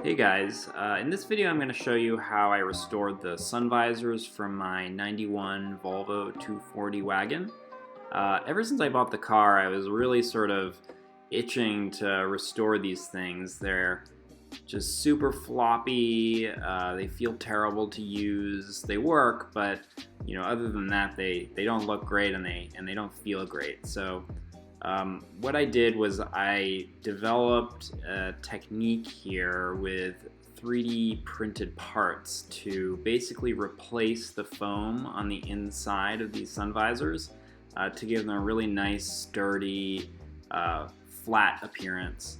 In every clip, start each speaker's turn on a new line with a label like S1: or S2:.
S1: Hey guys, in this video I'm going to show you how I restored the sun visors from my 91 Volvo 240 Wagon. Ever since I bought the car, I was really sort of itching to restore these things. They're just super floppy, they feel terrible to use, they work, but other than that they don't look great and they don't feel great. So what I did was I developed a technique here with 3D printed parts to basically replace the foam on the inside of these sun visors to give them a really nice, sturdy, flat appearance,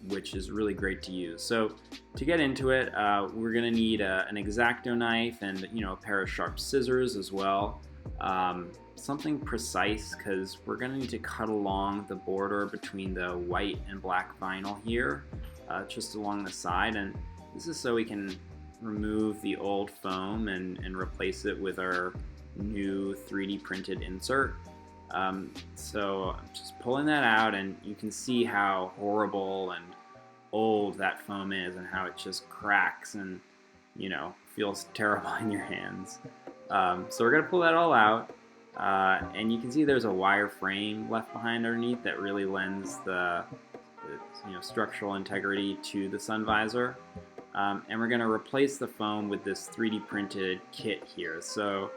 S1: which is really great to use. So to get into it, we're going to need an X-Acto knife and a pair of sharp scissors as well. Something precise, because we're going to need to cut along the border between the white and black vinyl here, just along the side, and this is so we can remove the old foam and replace it with our new 3D printed insert. So I'm just pulling that out, and you can see how horrible and old that foam is and how it just cracks and feels terrible in your hands. So we're going to pull that all out. And you can see there's a wire frame left behind underneath that really lends the structural integrity to the sun visor. And we're going to replace the foam with this 3D printed kit here. So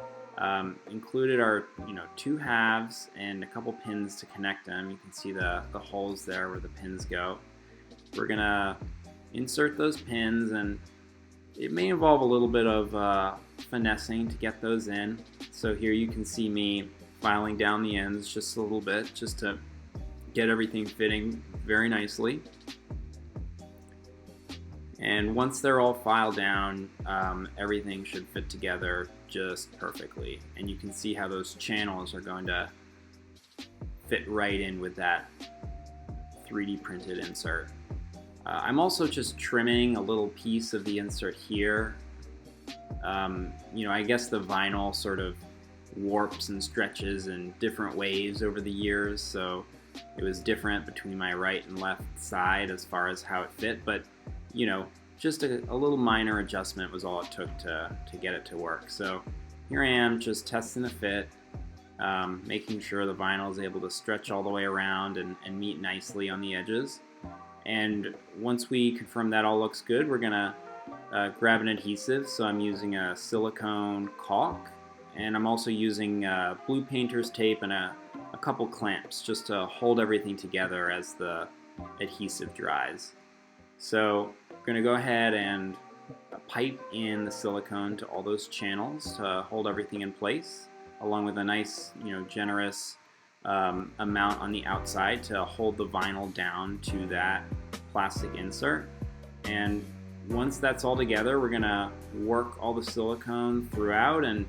S1: included are two halves and a couple pins to connect them. You can see the holes there where the pins go. We're going to insert those pins, and it may involve a little bit of finessing to get those in. So here you can see me filing down the ends just a little bit, just to get everything fitting very nicely. And once they're all filed down, everything should fit together just perfectly. And you can see how those channels are going to fit right in with that 3D printed insert. I'm also just trimming a little piece of the insert here. I guess the vinyl sort of warps and stretches in different ways over the years, so it was different between my right and left side as far as how it fit, but just a little minor adjustment was all it took to get it to work. So here I am just testing the fit, making sure the vinyl is able to stretch all the way around and meet nicely on the edges. And once we confirm that all looks good, we're gonna grab an adhesive. So I'm using a silicone caulk, and I'm also using blue painter's tape and a couple clamps just to hold everything together as the adhesive dries. So I'm gonna go ahead and pipe in the silicone to all those channels to hold everything in place, along with a nice, generous amount on the outside to hold the vinyl down to that plastic insert. And once that's all together, we're gonna work all the silicone throughout and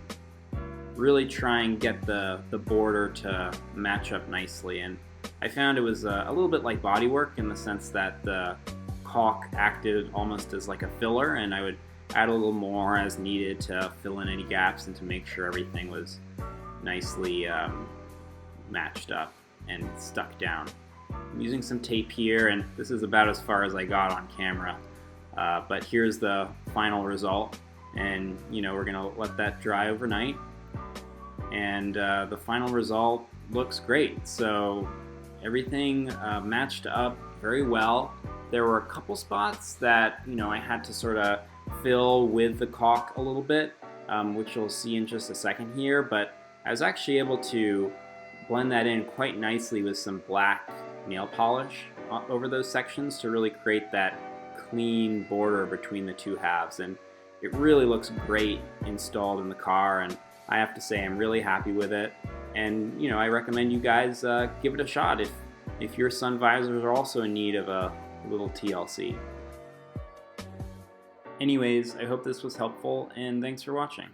S1: really try and get the border to match up nicely. And I found it was a little bit like body work in the sense that the caulk acted almost as like a filler, and I would add a little more as needed to fill in any gaps and to make sure everything was nicely matched up and stuck down. I'm using some tape here, and this is about as far as I got on camera, but here's the final result. And we're gonna let that dry overnight, and the final result looks great. So everything matched up very well. There were a couple spots that I had to sort of fill with the caulk a little bit, which you'll see in just a second here, but I was actually able to blend that in quite nicely with some black nail polish over those sections to really create that clean border between the two halves, and it really looks great installed in the car, and I have to say I'm really happy with it. And I recommend you guys give it a shot if your sun visors are also in need of a little TLC. Anyways, I hope this was helpful, and thanks for watching.